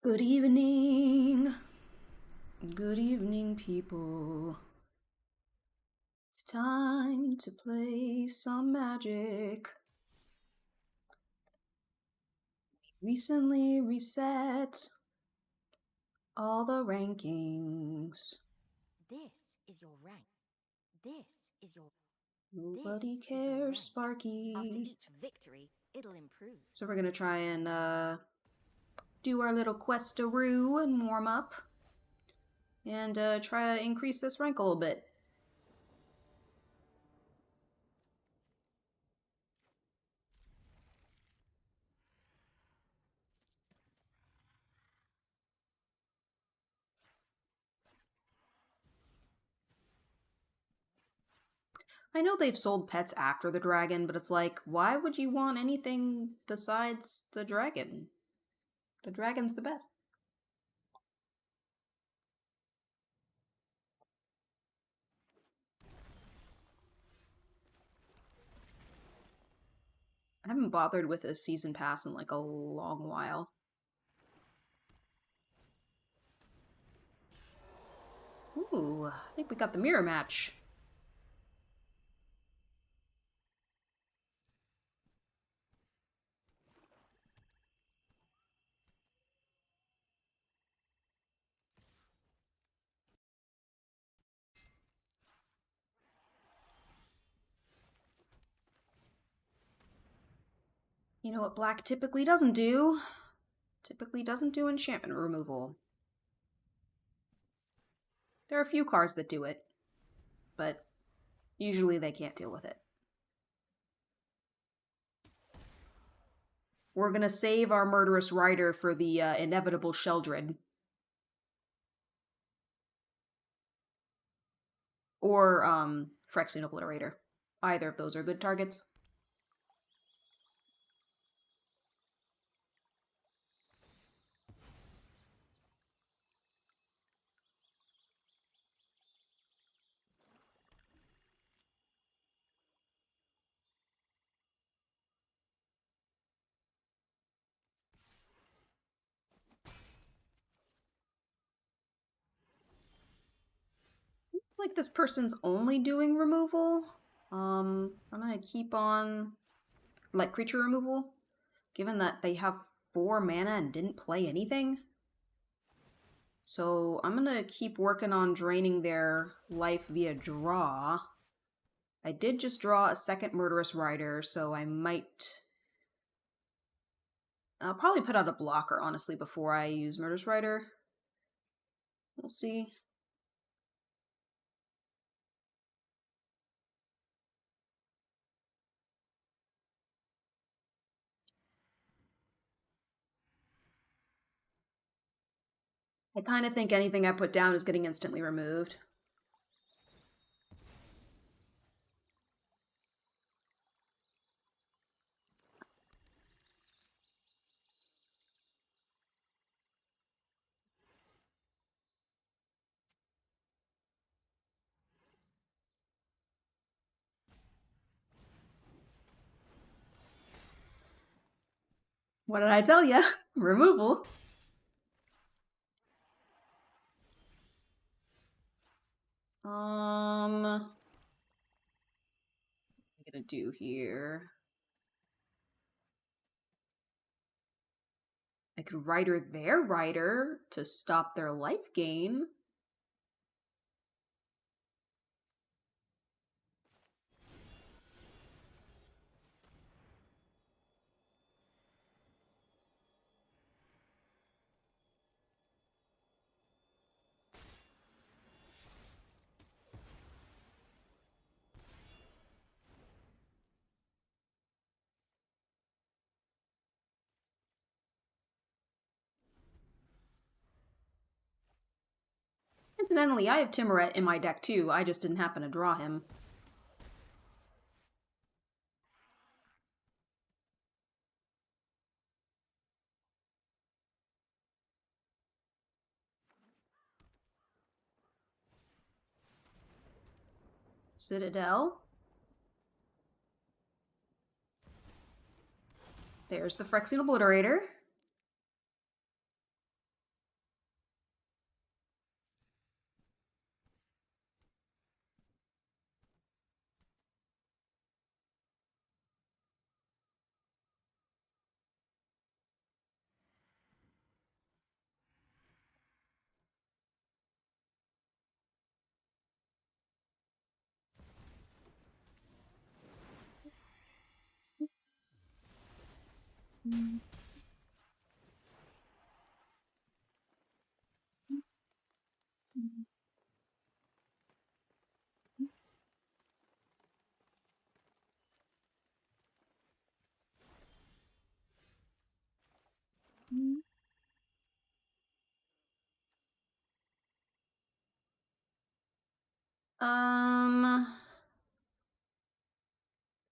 Good evening. Good evening, people. It's time to play some Magic. Recently reset all the rankings. This is your rank. This is your Nobody this is your cares, rank. Sparky. After each victory, it'll improve. So we're gonna try and do our little questaroo and warm up. And try to increase this rank a little bit. I know they've sold pets after the dragon, but it's like, why would you want anything besides the dragon? The dragon's the best. I haven't bothered with a season pass in like a long while. Ooh, I think we got the mirror match. You know what black typically doesn't do? Typically doesn't do enchantment removal. There are a few cards that do it, but usually they can't deal with it. We're gonna save our Murderous Rider for the inevitable Sheldred. Or Phyrexian Obliterator. Either of those are good targets. Like this person's only doing removal. I'm gonna keep on like creature removal, given that they have 4 mana and didn't play anything. So I'm gonna keep working on draining their life via draw. I did just draw a second Murderous Rider, so I might... I'll probably put out a blocker, honestly, before I use Murderous Rider. We'll see. I kind of think anything I put down is getting instantly removed. What did I tell ya? Removal. What am I gonna do here? I could Rider their Rider to stop their life gain. Incidentally, I have Timoret in my deck too, I just didn't happen to draw him. Citadel. There's the Phyrexian Obliterator.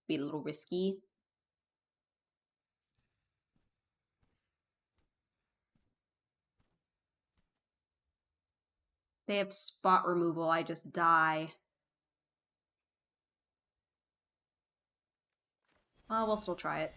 Be a little risky. They have spot removal, I just die. We'll still try it.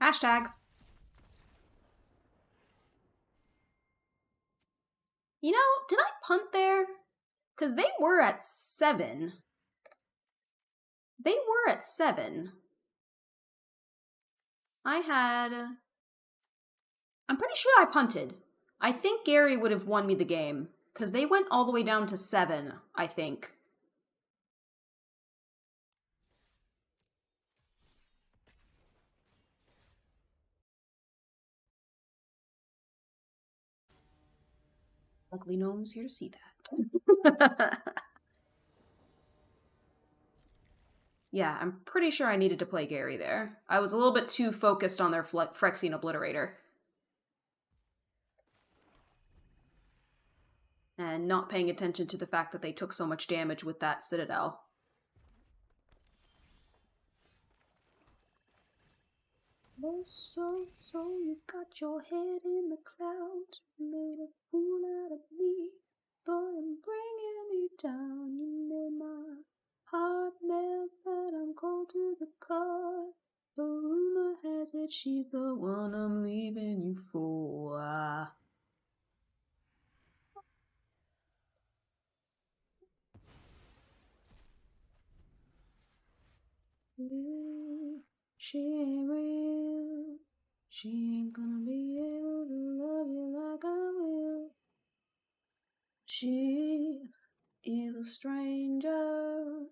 Hashtag. You know, did I punt there? Because they were at 7. They were at 7. I'm pretty sure I punted. I think Gary would have won me the game. Because they went all the way down to 7, I think. Luckily, no one's here to see that. Yeah, I'm pretty sure I needed to play Gary there. I was a little bit too focused on their Phyrexian Obliterator. And not paying attention to the fact that they took so much damage with that Citadel. So you got your head in the clouds, made a fool out of me, boy, I'm bringing me down. You made my heart melt, but I'm cold to the core. But rumor has it she's the one I'm leaving you for. She ain't real. She ain't gonna be able to love you like I will. She is a stranger.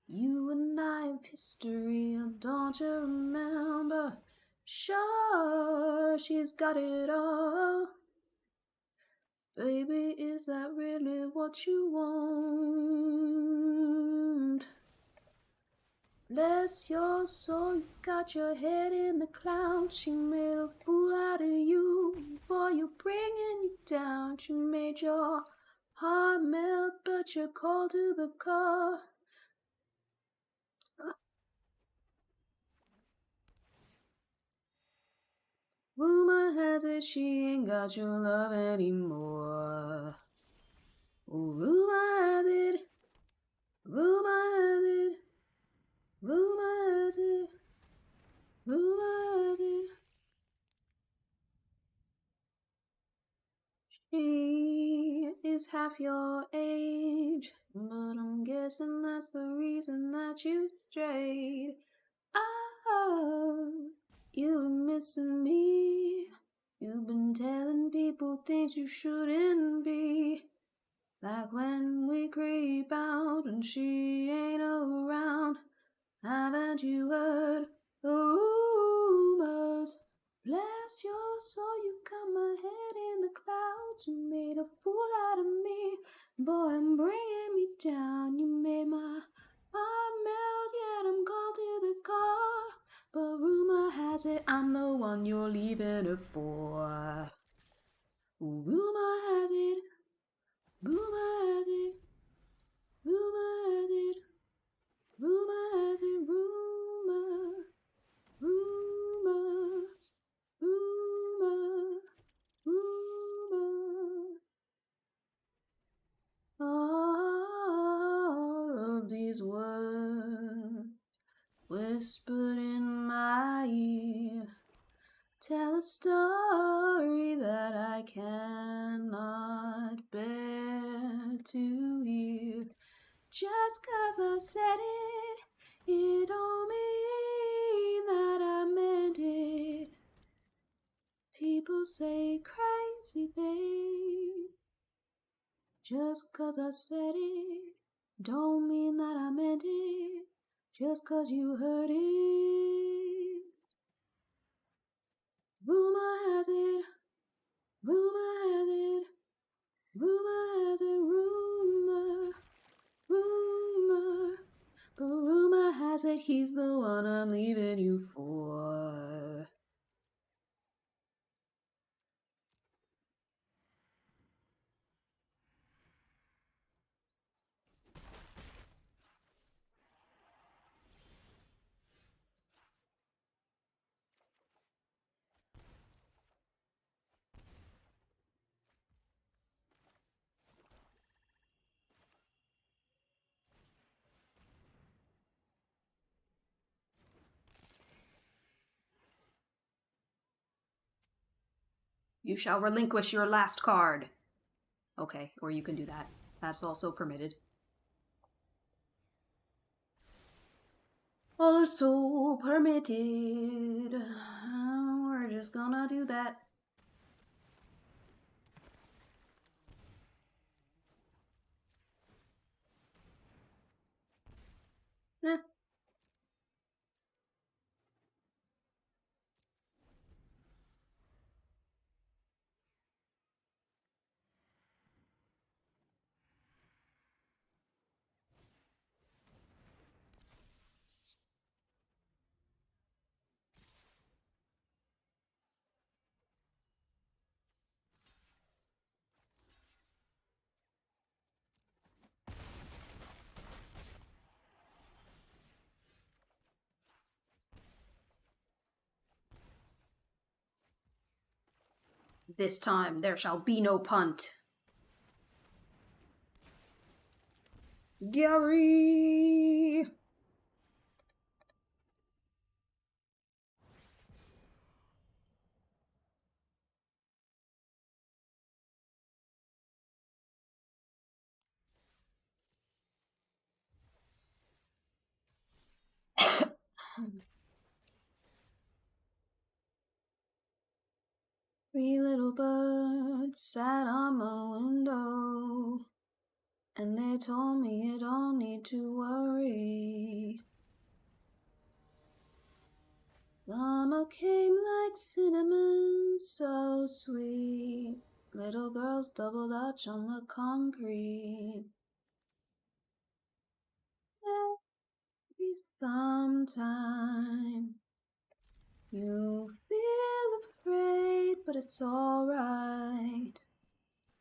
You and I have history, don't you remember? Sure, she's got it all. Baby, is that really what you want? Bless your soul, you got your head in the clouds. She made a fool out of you. Boy, you're bringing you down. She made your heart melt, but you're cold to the core. Rumor has it she ain't got your love anymore. Oh, rumor has it. Rumor has it. Rumor has it. Rumor has it. She is half your age, but I'm guessing that's the reason that you strayed. Oh, you were missing me. You've been telling people things you shouldn't be. Like when we creep out and she ain't around. Haven't you heard the rumors? Bless your soul, you got my head in the clouds. You made a fool out of me. Boy, I'm bringing me down. You made my heart melt, yet I'm cold to the core. But rumor has it I'm the one you're leaving her for. Rumor has it. Rumor has it. Rumor has it. Rumor has it. Rumor. Rumor. Rumor. Rumor. All of these words whispered in my ear tell a story that I cannot to you. Just 'cause I said it don't mean that I meant it. People say crazy things. Just 'cause I said it don't mean that I meant it. Just 'cause you heard it. Rumor has it, rumor has it, rumor has it, rumor. But rumor has it he's the one I'm leaving you for. You shall relinquish your last card. Okay, or you can do that. That's also permitted. Also permitted. We're just gonna do that. Eh. This time there shall be no punt. Gary! Three little birds sat on my window, and they told me you don't need to worry. Mama came like cinnamon, so sweet. Little girls double dutch on the concrete. Maybe sometime you feel afraid, but it's alright.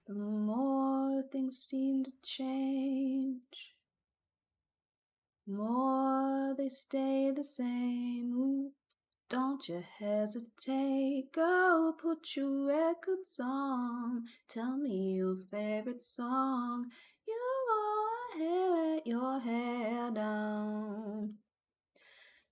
The more things seem to change, more they stay the same. Ooh, don't you hesitate, girl, put your records on. Tell me your favorite song. You go ahead, let your hair down.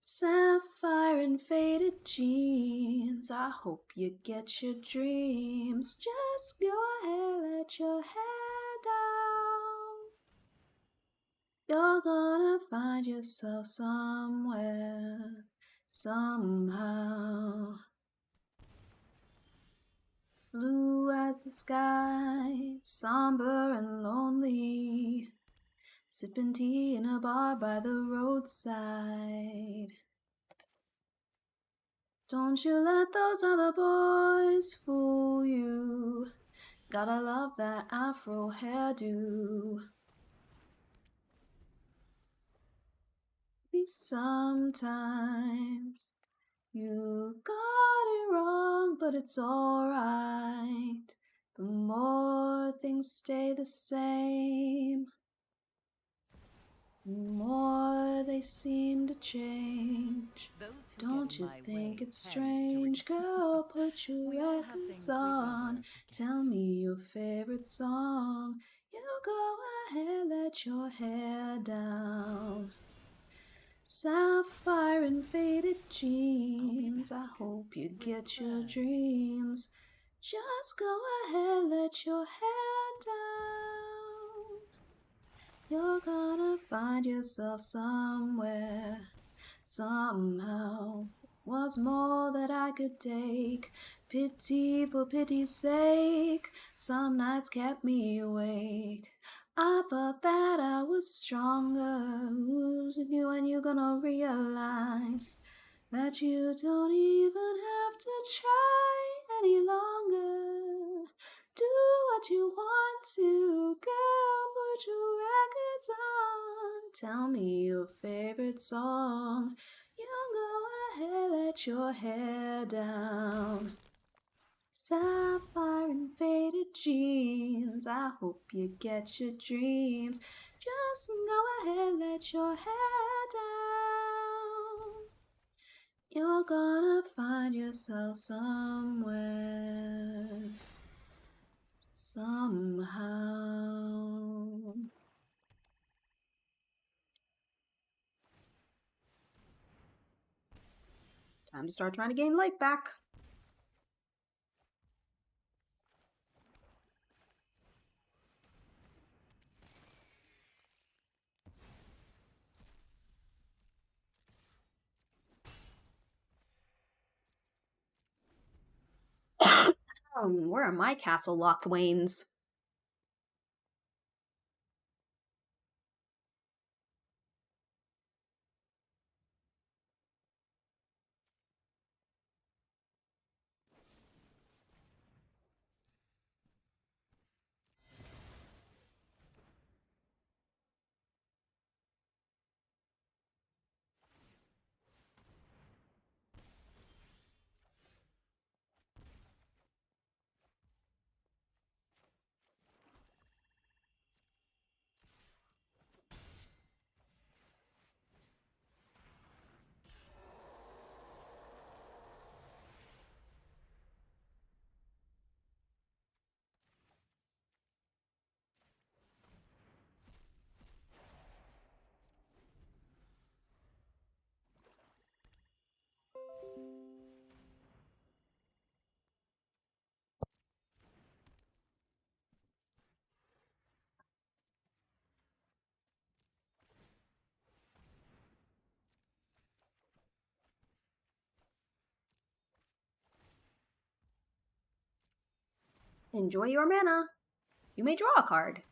Sapphire and faded jeans, I hope you get your dreams. Just go ahead, let your hair down. You're gonna find yourself somewhere, somehow. Blue as the sky, somber and lonely, sipping tea in a bar by the roadside. Don't you let those other boys fool you. Gotta love that afro hairdo. Maybe sometimes you got it wrong, but it's alright. The more things stay the same, the more they seem to change. Don't you think it's strange? Girl, put your records on. Tell me your favorite song. You go ahead, let your hair down. Sapphire and faded jeans, I hope you get your dreams. Just go ahead, let your hair down. find yourself somewhere, somehow. Was more that I could take. Pity for pity's sake. Some nights kept me awake. I thought that I was stronger. Who's you and you're gonna realize that you don't even have to try any longer. Do what you want to, girl, put your records on. Tell me your favorite song. You go ahead, let your hair down. Sapphire and faded jeans, I hope you get your dreams. Just go ahead, let your hair down. You're gonna find yourself somewhere, somehow. Time to start trying to gain life back. Where are my castle Lochwains? Enjoy your mana. You may draw a card.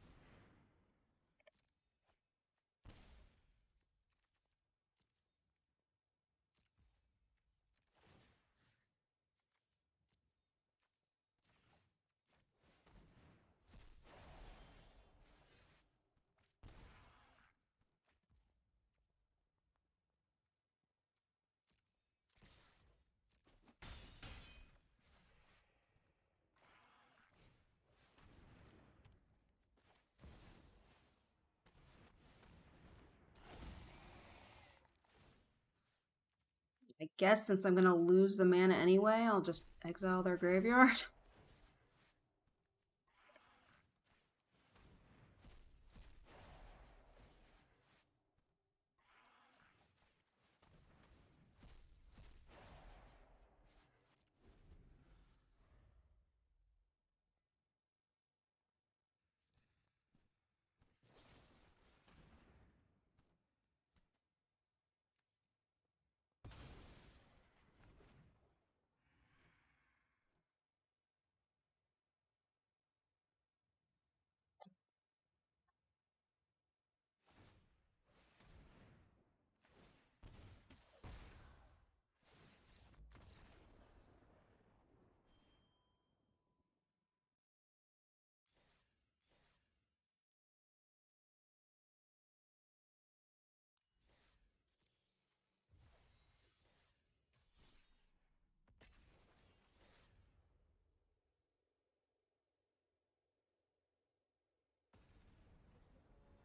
I guess since I'm gonna lose the mana anyway, I'll just exile their graveyard.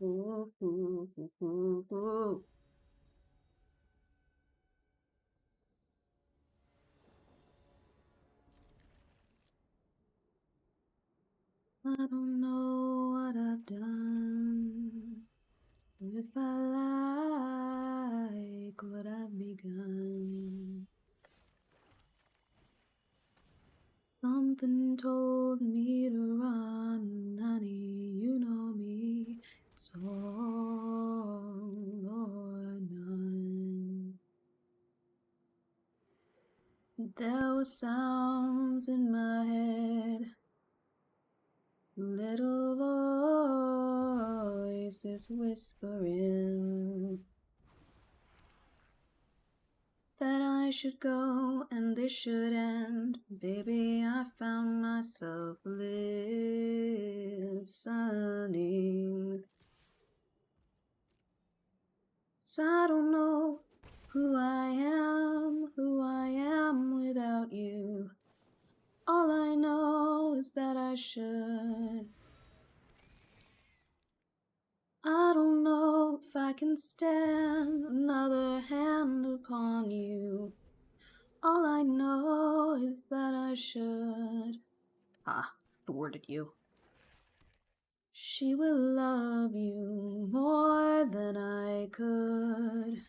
Ooh, ooh, ooh, ooh, ooh. I don't know what I've done, or if I like what I've begun. Something told me to run, honey, you know me. It's all There were sounds in my head, little voices whispering that I should go and this should end. Baby, I found myself listening. 'Cause I don't know who I am without you. All I know is that I should. I don't know if I can stand another hand upon you. All I know is that I should. Ah, thwarted you. She will love you more than I could.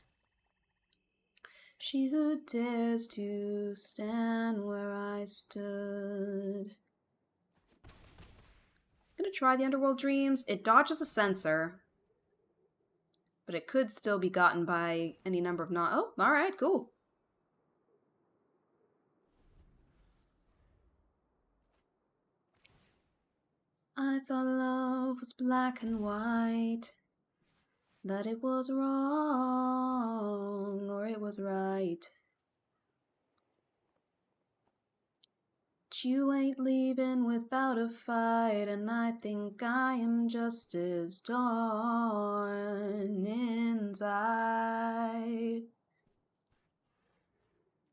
She who dares to stand where I stood. Gonna try the Underworld Dreams. It dodges a sensor, but it could still be gotten by any number of not. Oh, alright, cool. I thought love was black and white, that it was wrong or it was right. But you ain't leaving without a fight, and I think I am just as torn inside.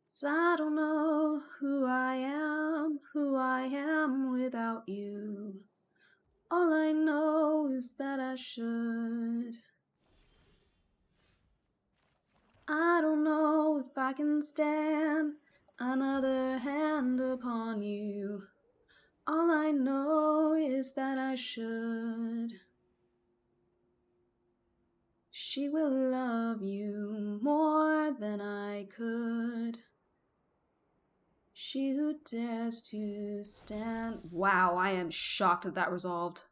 'Cause I don't know who I am without you. All I know is that I should. I don't know if I can stand another hand upon you. All I know is that I should. She will love you more than I could. She who dares to stand. Wow, I am shocked that that resolved.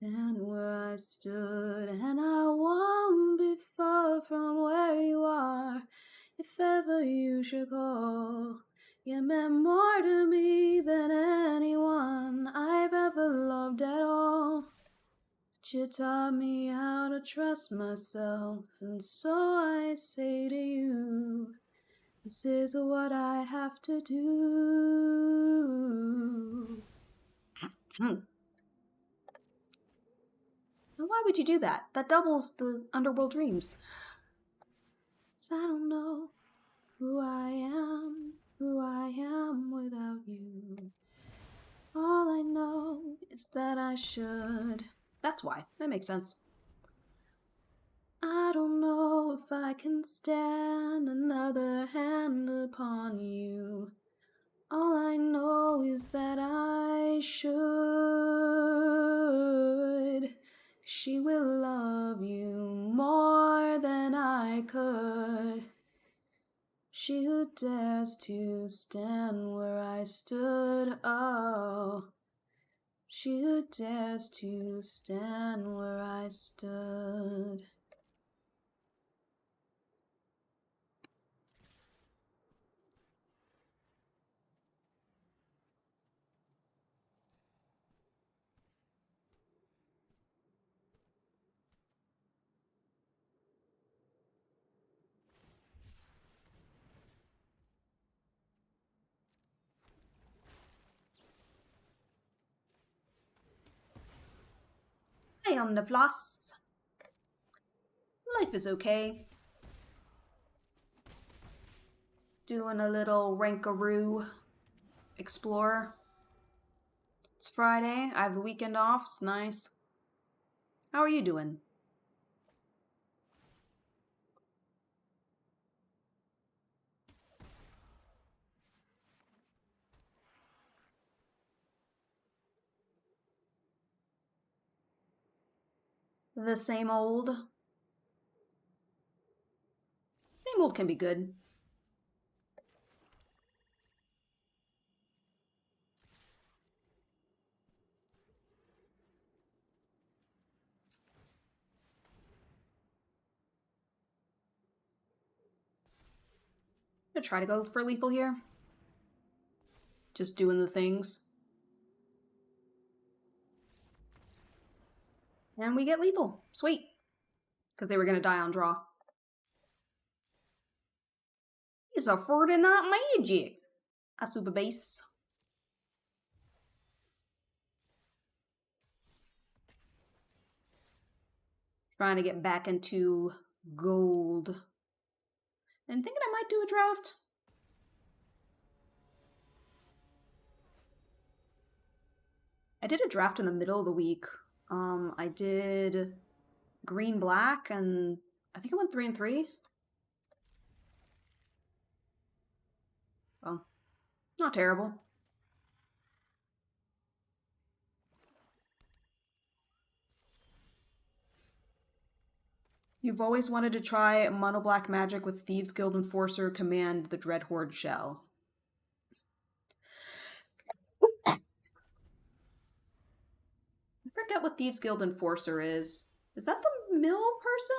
And where I stood, and I won't be far from where you are. If ever you should call, you meant more to me than anyone I've ever loved at all. But you taught me how to trust myself, and so I say to you, this is what I have to do. Now why would you do that? That doubles the Underworld Dreams. 'Cause I don't know who I am without you. All I know is that I should. That's why. That makes sense. I don't know if I can stand another hand upon you. All I know is that I should. She will love you more than I could. She who dares to stand where I stood, oh. She who dares to stand where I stood. Hey, Omnivlas. Life is okay. Doing a little Rankaroo Explorer. It's Friday. I have the weekend off. It's nice. How are you doing? The same old. Same old can be good. gonna try to go for lethal here. Just doing the things. And we get lethal. Sweet. Because they were gonna die on draw. He's a fruit and not magic. A super base. Trying to get back into gold. And thinking I might do a draft. I did a draft in the middle of the week. I did green black and I think I went 3 and 3. Well, not terrible. You've always wanted to try mono black magic with Thieves Guild Enforcer command the Dreadhorde shell. I forget what Thieves Guild Enforcer is. Is that the mill person?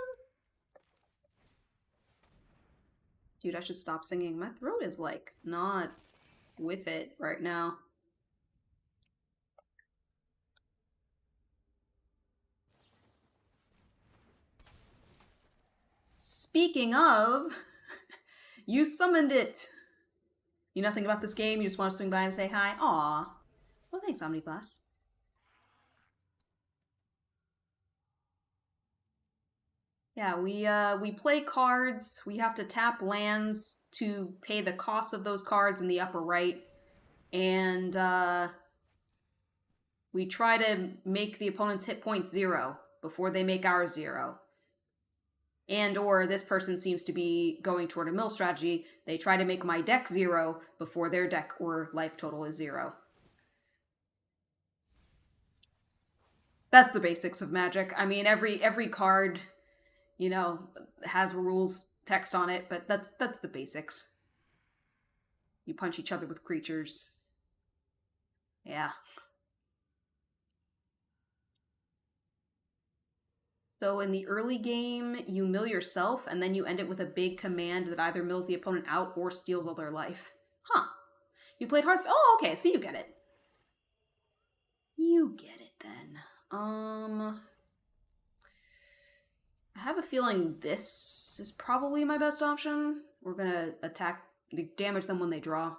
Dude, I should stop singing. My throat is like not with it right now. Speaking of, you summoned it. You know nothing about this game, you just want to swing by and say hi? Aw. Well, thanks, Omniclass. Yeah, we play cards. We have to tap lands to pay the cost of those cards in the upper right. And we try to make the opponent's hit points 0 before they make ours 0. And or this person seems to be going toward a mill strategy. They try to make my deck 0 before their deck or life total is 0. That's the basics of Magic. I mean, every card, you know, has rules text on it, but that's the basics. You punch each other with creatures. Yeah. So in the early game, you mill yourself, and then you end it with a big command that either mills the opponent out or steals all their life. Huh. You played Hearthstone? Oh, okay, so you get it. You get it, then. I have a feeling this is probably my best option. We're gonna attack, damage them when they draw.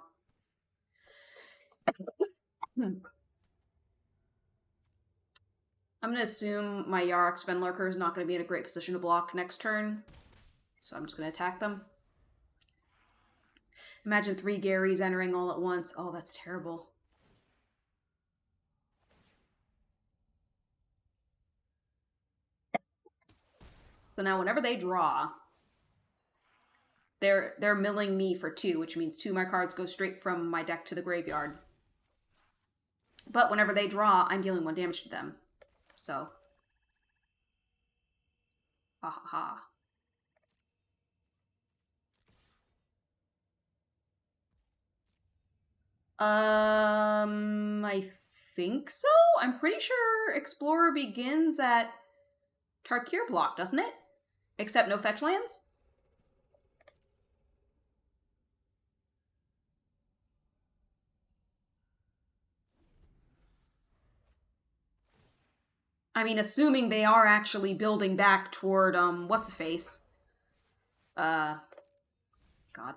I'm going to assume my Yarok Svenlurker is not going to be in a great position to block next turn. So I'm just going to attack them. Imagine 3 Garys entering all at once. Oh, that's terrible. So now whenever they draw, they're milling me for 2, which means 2 of my cards go straight from my deck to the graveyard. But whenever they draw, I'm dealing 1 damage to them. So. Ha ha ha. I think so? I'm pretty sure Explorer begins at Tarkir block, doesn't it? Except no fetch lands? I mean, assuming they are actually building back toward, what's-a-face? God,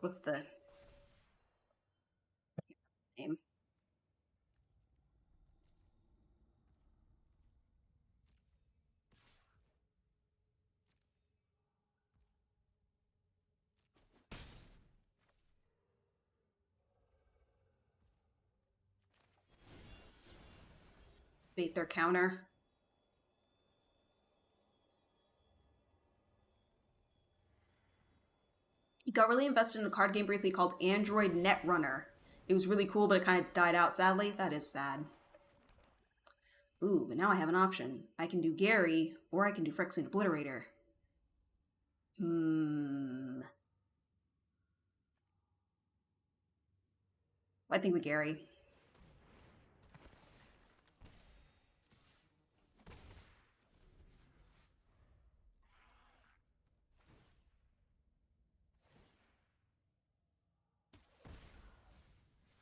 what's the name? Bait their counter. He got really invested in a card game briefly called Android Netrunner. It was really cool, but it kind of died out, sadly. That is sad. Ooh, but now I have an option. I can do Gary, or I can do Phyrexian Obliterator. I think with Gary.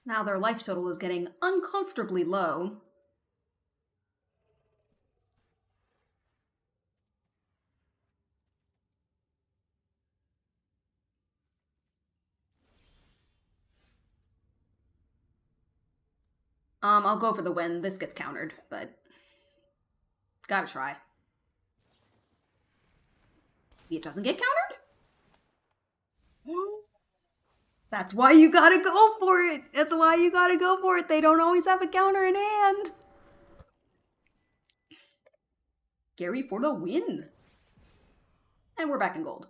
Now their life total is getting uncomfortably low. I'll go for the win. This gets countered, but gotta try. It doesn't get countered? That's why you gotta go for it. That's why you gotta go for it. They don't always have a counter in hand. Gary for the win. And we're back in gold.